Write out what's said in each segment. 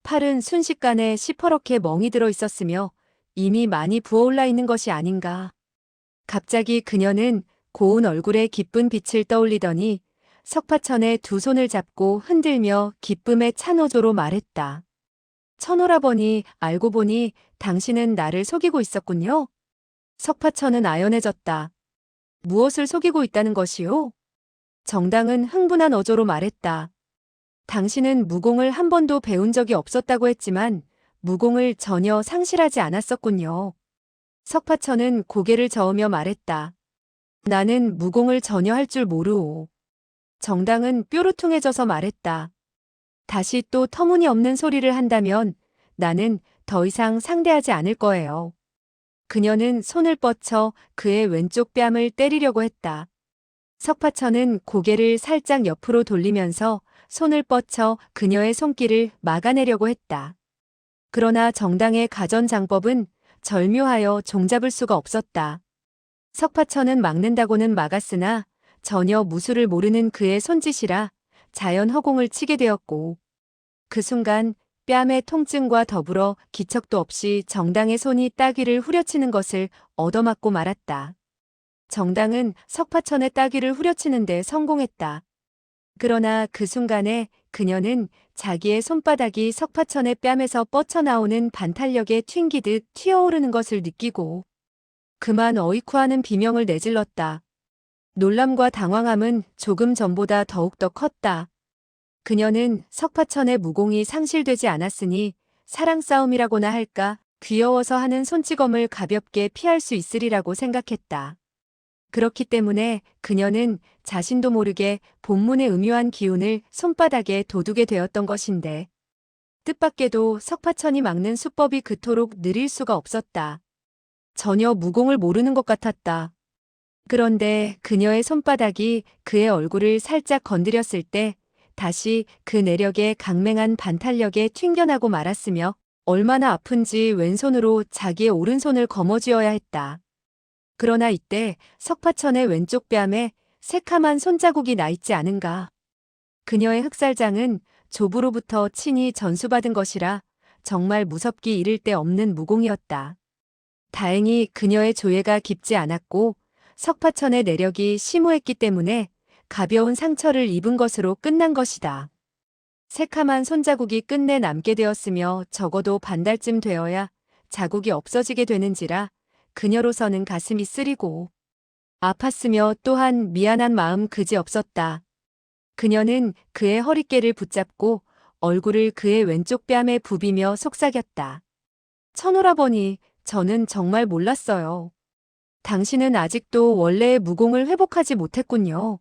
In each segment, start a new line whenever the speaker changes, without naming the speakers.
팔은 순식간에 시퍼렇게 멍이 들어 있었으며 이미 많이 부어올라 있는 것이 아닌가. 갑자기 그녀는 고운 얼굴에 기쁜 빛을 떠올리더니 석파천의 두 손을 잡고 흔들며 기쁨에 찬 어조로 말했다. 천오라버니, 알고 보니 당신은 나를 속이고 있었군요. 석파천은 아연해졌다. 무엇을 속이고 있다는 것이요? 정당은 흥분한 어조로 말했다. 당신은 무공을 한 번도 배운 적이 없었다고 했지만 무공을 전혀 상실하지 않았었군요. 석파천은 고개를 저으며 말했다. 나는 무공을 전혀 할 줄 모르오. 정당은 뾰루퉁해져서 말했다. 다시 또 터무니없는 소리를 한다면 나는 더 이상 상대하지 않을 거예요. 그녀는 손을 뻗쳐 그의 왼쪽 뺨을 때리려고 했다. 석파천은 고개를 살짝 옆으로 돌리면서 손을 뻗쳐 그녀의 손길을 막아내려고 했다. 그러나 정당의 가전장법은 절묘하여 종잡을 수가 없었다. 석파천은 막는다고는 막았으나 전혀 무술을 모르는 그의 손짓이라 자연 허공을 치게 되었고 그 순간 뺨의 통증과 더불어 기척도 없이 정당의 손이 따귀를 후려치는 것을 얻어맞고 말았다. 정당은 석파천의 따귀를 후려치는 데 성공했다. 그러나 그 순간에 그녀는 자기의 손바닥이 석파천의 뺨에서 뻗쳐나오는 반탄력에 튕기듯 튀어오르는 것을 느끼고 그만 어이쿠하는 비명을 내질렀다. 놀람과 당황함은 조금 전보다 더욱더 컸다. 그녀는 석파천의 무공이 상실되지 않았으니 사랑 싸움이라고나 할까 귀여워서 하는 손찌검을 가볍게 피할 수 있으리라고 생각했다. 그렇기 때문에 그녀는 자신도 모르게 본문의 음유한 기운을 손바닥에 돋우게 되었던 것인데 뜻밖에도 석파천이 막는 수법이 그토록 느릴 수가 없었다. 전혀 무공을 모르는 것 같았다. 그런데 그녀의 손바닥이 그의 얼굴을 살짝 건드렸을 때 다시 그 내력의 강맹한 반탄력에 튕겨나고 말았으며 얼마나 아픈지 왼손으로 자기의 오른손을 거머쥐어야 했다. 그러나 이때 석파천의 왼쪽 뺨에 새카만 손자국이 나 있지 않은가. 그녀의 흑살장은 조부로부터 친히 전수받은 것이라 정말 무섭기 이를 데 없는 무공이었다. 다행히 그녀의 조예가 깊지 않았고 석파천의 내력이 심오했기 때문에 가벼운 상처를 입은 것으로 끝난 것이다. 새카만 손자국이 끝내 남게 되었으며 적어도 반달쯤 되어야 자국이 없어지게 되는지라 그녀로서는 가슴이 쓰리고 아팠으며 또한 미안한 마음 그지없었다. 그녀는 그의 허리깨를 붙잡고 얼굴을 그의 왼쪽 뺨에 부비며 속삭였다. 천오라버니, 저는 정말 몰랐어요. 당신은 아직도 원래의 무공을 회복하지 못했군요.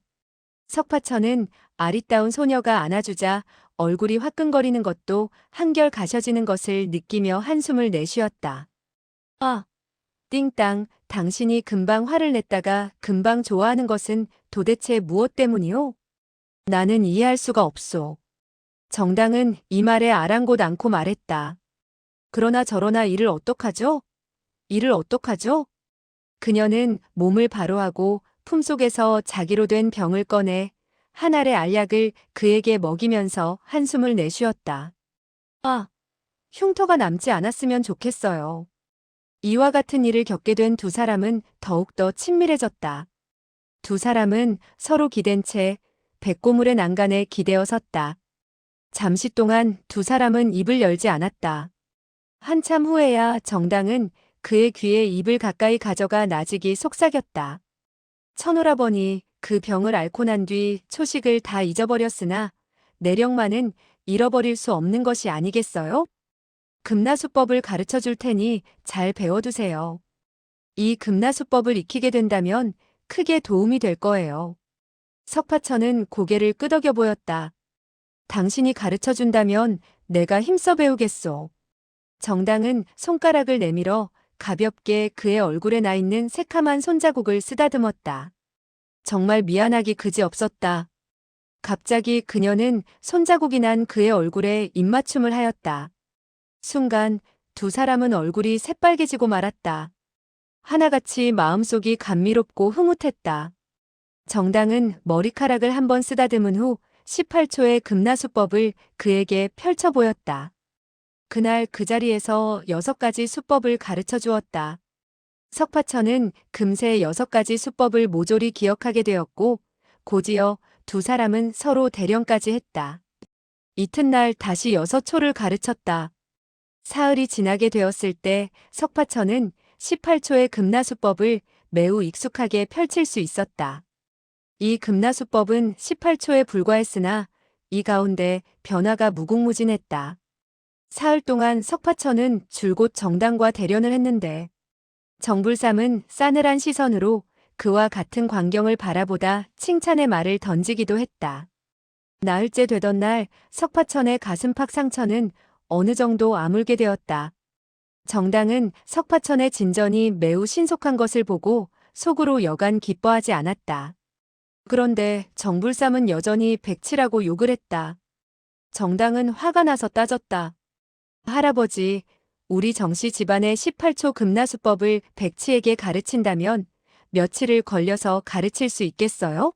석파천은 아리따운 소녀가 안아주자 얼굴이 화끈거리는 것도 한결 가셔지는 것을 느끼며 한숨을 내쉬었다. 아, 띵땅, 당신이 금방 화를 냈다가 금방 좋아하는 것은 도대체 무엇 때문이오? 나는 이해할 수가 없소. 정당은 이 말에 아랑곳 않고 말했다. 그러나 저러나 이를 어떡하죠? 이를 어떡하죠? 그녀는 몸을 바로하고 품속에서 자기로 된 병을 꺼내 한 알의 알약을 그에게 먹이면서 한숨을 내쉬었다. 아, 흉터가 남지 않았으면 좋겠어요. 이와 같은 일을 겪게 된 두 사람은 더욱더 친밀해졌다. 두 사람은 서로 기댄 채 백고물의 난간에 기대어 섰다. 잠시 동안 두 사람은 입을 열지 않았다. 한참 후에야 정당은 그의 귀에 입을 가까이 가져가 나직이 속삭였다. 천오라버니, 그 병을 앓고 난 뒤 초식을 다 잊어버렸으나 내력만은 잃어버릴 수 없는 것이 아니겠어요? 금나수법을 가르쳐 줄 테니 잘 배워두세요. 이 금나수법을 익히게 된다면 크게 도움이 될 거예요. 석파천은 고개를 끄덕여 보였다. 당신이 가르쳐 준다면 내가 힘써 배우겠소. 정당은 손가락을 내밀어 가볍게 그의 얼굴에 나 있는 새카만 손자국을 쓰다듬었다. 정말 미안하기 그지없었다. 갑자기 그녀는 손자국이 난 그의 얼굴에 입맞춤을 하였다. 순간 두 사람은 얼굴이 새빨개지고 말았다. 하나같이 마음속이 감미롭고 흐뭇했다. 정당은 머리카락을 한번 쓰다듬은 후 18초의 금나수법을 그에게 펼쳐 보였다. 그날 그 자리에서 6가지 수법을 가르쳐 주었다. 석파천은 금세 6가지 수법을 모조리 기억하게 되었고, 곧이어 두 사람은 서로 대령까지 했다. 이튿날 다시 6초를 가르쳤다. 사흘이 지나게 되었을 때 석파천은 18초의 금나수법을 매우 익숙하게 펼칠 수 있었다. 이 금나수법은 18초에 불과했으나 이 가운데 변화가 무궁무진했다. 사흘 동안 석파천은 줄곧 정당과 대련을 했는데 정불삼은 싸늘한 시선으로 그와 같은 광경을 바라보다 칭찬의 말을 던지기도 했다. 나흘째 되던 날 석파천의 가슴팍 상처는 어느 정도 아물게 되었다. 정당은 석파천의 진전이 매우 신속한 것을 보고 속으로 여간 기뻐하지 않았다. 그런데 정불삼은 여전히 백치라고 욕을 했다. 정당은 화가 나서 따졌다. 할아버지, 우리 정씨 집안의 18초 금나수법을 백치에게 가르친다면 며칠을 걸려서 가르칠 수 있겠어요?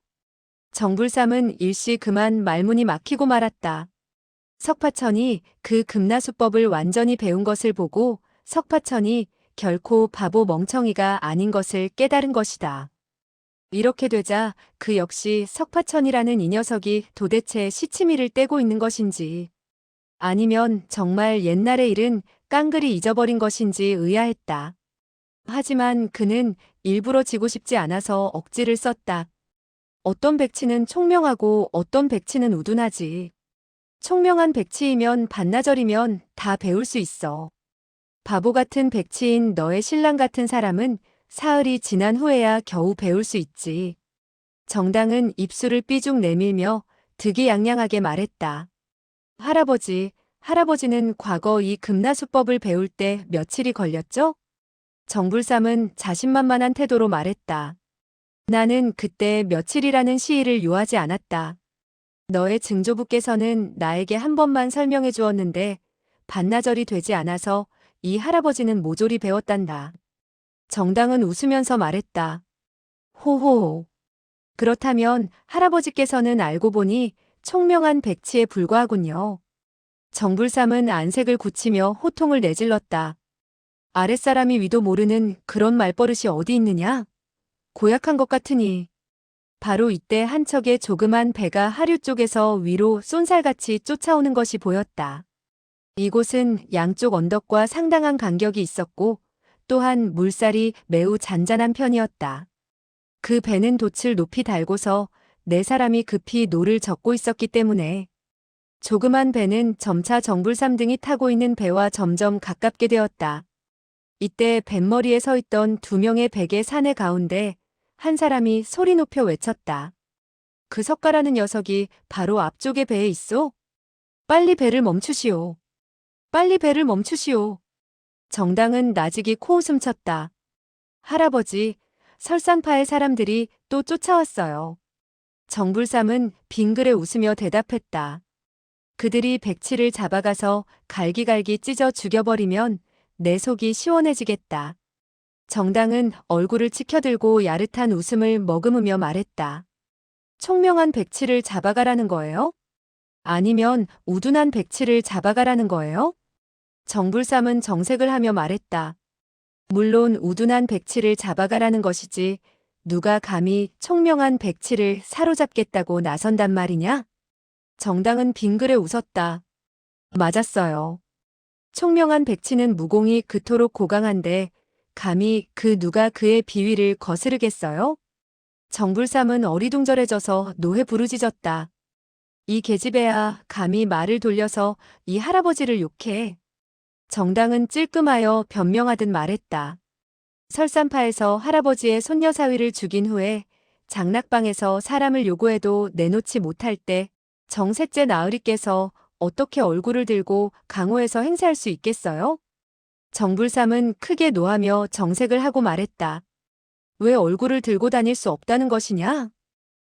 정불삼은 일시 그만 말문이 막히고 말았다. 석파천이 그 금나수법을 완전히 배운 것을 보고 석파천이 결코 바보 멍청이가 아닌 것을 깨달은 것이다. 이렇게 되자 그 역시 석파천이라는 이 녀석이 도대체 시치미를 떼고 있는 것인지 아니면 정말 옛날의 일은 깡그리 잊어버린 것인지 의아했다. 하지만 그는 일부러 지고 싶지 않아서 억지를 썼다. 어떤 백치는 총명하고 어떤 백치는 우둔하지. 총명한 백치이면 반나절이면 다 배울 수 있어. 바보 같은 백치인 너의 신랑 같은 사람은 사흘이 지난 후에야 겨우 배울 수 있지. 정당은 입술을 삐죽 내밀며 득이양양하게 말했다. 할아버지는 과거 이 금나수법을 배울 때 며칠이 걸렸죠? 정불삼은 자신만만한 태도로 말했다. 나는 그때 며칠이라는 시일을 요하지 않았다. 너의 증조부께서는 나에게 한 번만 설명해 주었는데 반나절이 되지 않아서 이 할아버지는 모조리 배웠단다. 정당은 웃으면서 말했다. 호호. 그렇다면 할아버지께서는 알고 보니 총명한 백치에 불과하군요. 정불삼은 안색을 굳히며 호통을 내질렀다. 아랫사람이 위도 모르는 그런 말버릇이 어디 있느냐? 고약한 것 같으니. 바로 이때 한 척의 조그만 배가 하류 쪽에서 위로 쏜살같이 쫓아오는 것이 보였다. 이곳은 양쪽 언덕과 상당한 간격이 있었고 또한 물살이 매우 잔잔한 편이었다. 그 배는 돛을 높이 달고서 네 사람이 급히 노를 젓고 있었기 때문에 조그만 배는 점차 정불삼 등이 타고 있는 배와 점점 가깝게 되었다. 이때 뱃머리에 서 있던 2명의 백의 사내 가운데 한 사람이 소리 높여 외쳤다. 그 석가라는 녀석이 바로 앞쪽의 배에 있어? 빨리 배를 멈추시오. 빨리 배를 멈추시오. 정당은 나직이 코웃음 쳤다. 할아버지, 설산파의 사람들이 또 쫓아왔어요. 정불삼은 빙그레 웃으며 대답했다. 그들이 백치를 잡아가서 갈기갈기 찢어 죽여버리면 내 속이 시원해지겠다. 정당은 얼굴을 치켜들고 야릇한 웃음을 머금으며 말했다. 총명한 백치를 잡아가라는 거예요? 아니면 우둔한 백치를 잡아가라는 거예요? 정불삼은 정색을 하며 말했다. 물론 우둔한 백치를 잡아가라는 것이지 누가 감히 총명한 백치를 사로잡겠다고 나선단 말이냐? 정당은 빙그레 웃었다. 맞았어요. 총명한 백치는 무공이 그토록 고강한데 감히 그 누가 그의 비위를 거스르겠어요? 정불삼은 어리둥절해져서 노해 부르짖었다. 이 계집애야 감히 말을 돌려서 이 할아버지를 욕해. 정당은 찔끔하여 변명하듯 말했다. 설산파에서 할아버지의 손녀 사위를 죽인 후에 장락방에서 사람을 요구해도 내놓지 못할 때 정셋째 나으리께서 어떻게 얼굴을 들고 강호에서 행세할 수 있겠어요? 정불삼은 크게 노하며 정색을 하고 말했다. 왜 얼굴을 들고 다닐 수 없다는 것이냐?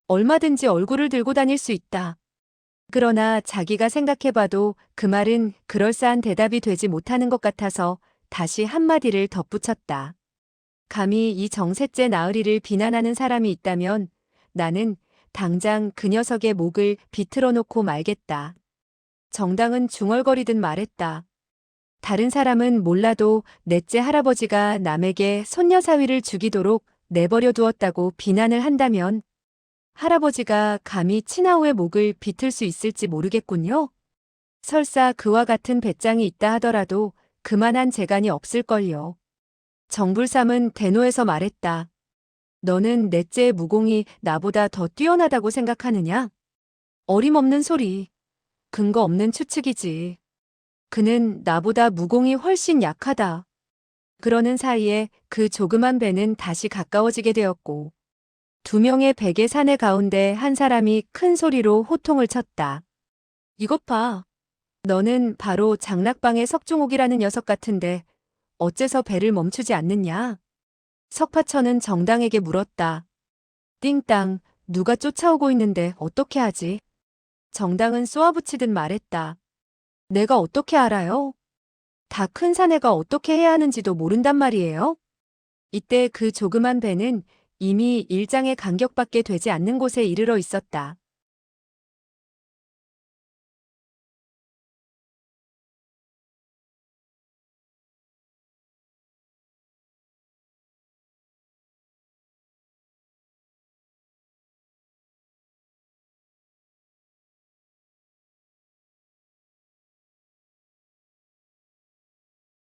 얼마든지 얼굴을 들고 다닐 수 있다. 그러나 자기가 생각해봐도 그 말은 그럴싸한 대답이 되지 못하는 것 같아서 다시 한마디를 덧붙였다. 감히 이 정셋째 나으리를 비난하는 사람이 있다면 나는 당장 그 녀석의 목을 비틀어 놓고 말겠다. 정당은 중얼거리듯 말했다. 다른 사람은 몰라도 넷째 할아버지가 남에게 손녀 사위를 죽이도록 내버려 두었다고 비난을 한다면 할아버지가 감히 친아우의 목을 비틀 수 있을지 모르겠군요. 설사 그와 같은 배짱이 있다 하더라도 그만한 재간이 없을걸요. 정불삼은 대노해서 말했다. 너는 넷째의 무공이 나보다 더 뛰어나다고 생각하느냐? 어림없는 소리. 근거 없는 추측이지. 그는 나보다 무공이 훨씬 약하다. 그러는 사이에 그 조그만 배는 다시 가까워지게 되었고, 두 명의 백의 사내 가운데 한 사람이 큰 소리로 호통을 쳤다. 이것 봐. 너는 바로 장락방의 석중옥이라는 녀석 같은데 어째서 배를 멈추지 않느냐? 석파천은 정당에게 물었다. 띵땅, 누가 쫓아오고 있는데 어떻게 하지? 정당은 쏘아붙이듯 말했다. 내가 어떻게 알아요? 다 큰 사내가 어떻게 해야 하는지도 모른단 말이에요? 이때 그 조그만 배는 이미 일장의 간격밖에 되지 않는 곳에 이르러 있었다.